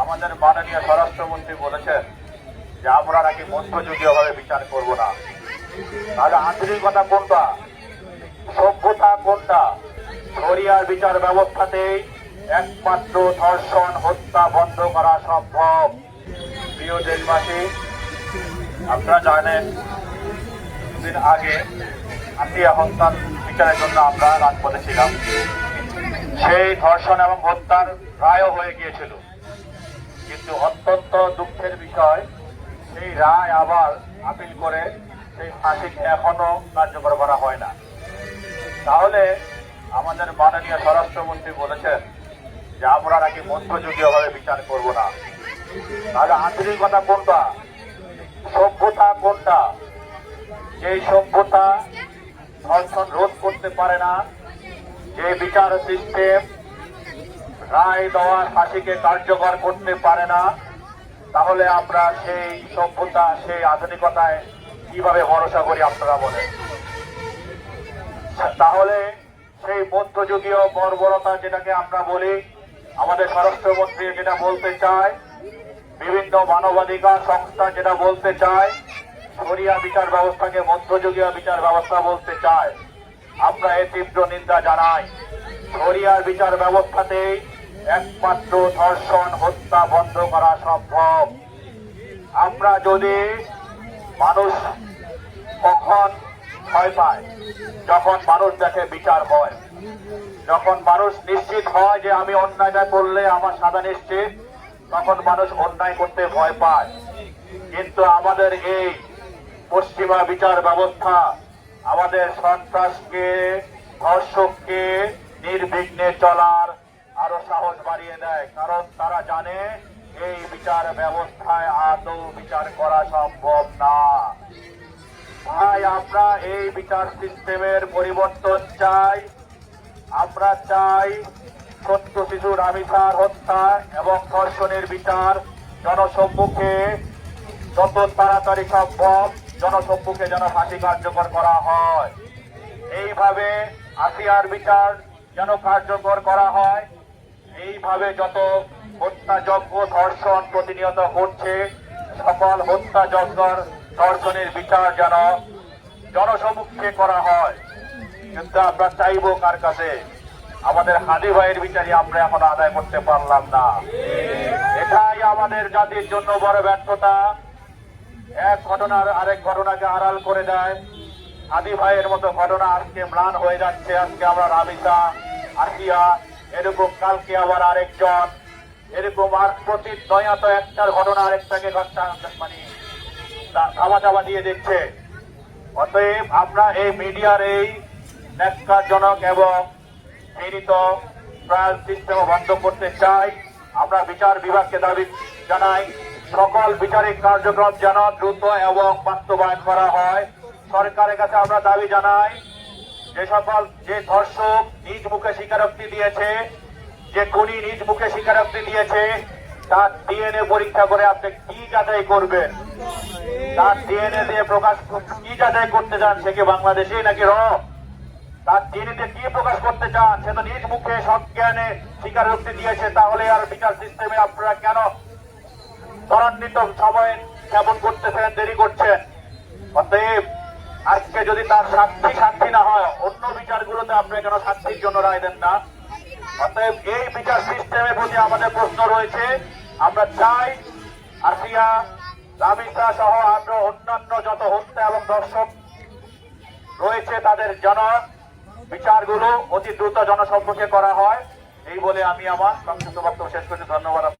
আমাদের মাননীয় স্বরাষ্ট্রমন্ত্রী বলেছেন যে আমরা নাকি মধ্যযুগীয় ভাবে বিচার করব না। তাহলে আধুনিকতা কোনটা, সভ্যতা কোনটা? শরিয়ার বিচার ব্যবস্থাতেই একমাত্র ধর্ষণ হত্যা বন্ধ করা সম্ভব। প্রিয় দেশবাসী, আপনারা জানেন কিছুদিন আগে আসিয়া হত্যার বিচারের জন্য আমরা রাজপথে ছিলাম। সেই ধর্ষণ এবং হত্যার রায়ও হয়ে গিয়েছিল, কিন্তু অত্যন্ত দুঃখের বিষয় সেই রায় আবার আপিল করে সেই ফাঁসিকে এখনো কার্যকর করা হয় না। তাহলে আমাদের মাননীয় স্বরাষ্ট্রমন্ত্রী বলেছেন যে আমরা নাকি মধ্যযুগীয় ভাবে বিচার করব না। তাহলে আধুনিকতা কোনটা, সভ্যতা কোনটা? যেই সভ্যতা ধর্ষণ রোধ করতে পারে না, যে বিচার সিস্টেম রায় দেওয়ার ফাঁসিকে কার্যকর করতে পারে না, তাহলে আমরা সেই সভ্যতা সেই আধুনিকতায় কিভাবে ভরসা করি আপনারা বলেন? তাহলে সেই মধ্যযুগীয় বর্বরতা যেটাকে আমরা বলি, আমাদের স্বরাষ্ট্রমন্ত্রী যেটা বলতে চায়, বিভিন্ন মানবাধিকার সংস্থা যেটা বলতে চায়, শরিয়া বিচার ব্যবস্থাকে মধ্যযুগীয় বিচার ব্যবস্থা বলতে চায়, আমরা এর তীব্র নিন্দা জানাই। শরিয়ার বিচার ব্যবস্থাতেই একমাত্র ধর্ষণ হত্যা বন্ধ করা সম্ভব। আমরা যদি মানুষ কখন ভয় পায়, যখন মানুষ দেখে বিচার হয়, যখন মানুষ নিশ্চিত হয় যে আমি অন্যায়টা করলে আমার সাজা নিশ্চিত, তখন মানুষ অন্যায় করতে ভয় পায়। কিন্তু আমাদের এই পশ্চিমা বিচার ব্যবস্থা আমাদের সন্ত্রাসকে ধর্ষককে নির্বিঘ্নে চলার আরো সাহস বাড়িয়ে দেয়, কারণ তারা জানে এই বিচার ব্যবস্থায় আদৌ বিচার করা সম্ভব না। তাই আমরা এই বিচার সিস্টেমের পরিবর্তন চাই। আমরা চাই ছোট্ট শিশুর আমিষার হত্যা এবং ধর্ষণের বিচার জনসম্মুখে যত তাড়াতাড়ি সম্ভব জনসম্মুখে যেন ফাঁসি কার্যকর করা হয়। এইভাবে আসিয়ার বিচার যেন কার্যকর করা হয়। এইভাবে যত হত্যাযজ্ঞ ধর্ষণ প্রতিনিয়ত ঘটছে, সকল হত্যাযজ্ঞর ধর্ষণের বিচার যেন জনসম্মুখে করা হয়। কিন্তু আমরা চাইবো কার কাছে? আমাদের হাদি ভাইয়ের বিচারই আমরা এখন আদায় করতে পারলাম না। এটাই আমাদের জাতির জন্য বড় ব্যর্থতা। এক ঘটনার আরেক ঘটনাকে আড়াল করে দেয়। হাদি ভাইয়ের মতো ঘটনা আজকে ম্লান হয়ে যাচ্ছে। আজকে আমরা রামিসা, আসিয়া, এরকম কালকে আবার আরেকজন, এরকম আর প্রতিনিয়ত একটার ঘটনা আরেকটাকে মানে ধামাচাপা দিয়ে দিচ্ছে। অতএব আমরা এই মিডিয়ার এই ন্যাক্কারজনক এবং ঘৃণিত ট্রায়াল সিস্টেম বন্ধ করতে চাই। আমরা বিচার বিভাগকে দাবি জানাই সকল বিচারিক কার্যক্রম যেন দ্রুত এবং বাস্তবায়ন করা হয়। সরকারের কাছে আমরা দাবি জানাই যে ধর্ষক নিজ মুখে স্বীকারোক্তি দিয়েছে, যে খুনি নিজ মুখে স্বীকারোক্তি দিয়েছে, তার ডিএনএ পরীক্ষা করে আপনি কি যাচাই করবেন? তার ডিএনএ দিয়ে প্রকাশ কি যাচাই করতে চান? সে কি বাংলাদেশে নাকি তার ডিএনএ কি প্রকাশ করতে চান? সে তো নিজ মুখে সজ্ঞানে স্বীকারোক্তি দিয়েছে। তাহলে আর বিচার সিস্টেমে আপনারা কেন ত্বরান্বিত সময় কেমন করতেছেন, দেরি করছেন? অতএব আজকে যদি তার সাক্ষী না হয়, অন্য বিচারগুলোতে আপনি কেন সাক্ষীর জন্য রায় দেন না? অতএব এই বিচার সিস্টেমের প্রতি আমাদের প্রশ্ন রয়েছে। আমরা চাই আসিয়া, রামিসা সহ আরো অন্যান্য যত হত্যা এবং ধর্ষক রয়েছে তাদের বিচারগুলো অতি দ্রুত জনসম্মুখে করা হয়। এই বলে আমি আমার সংক্ষিপ্ত বক্তব্য শেষ করছি। ধন্যবাদ।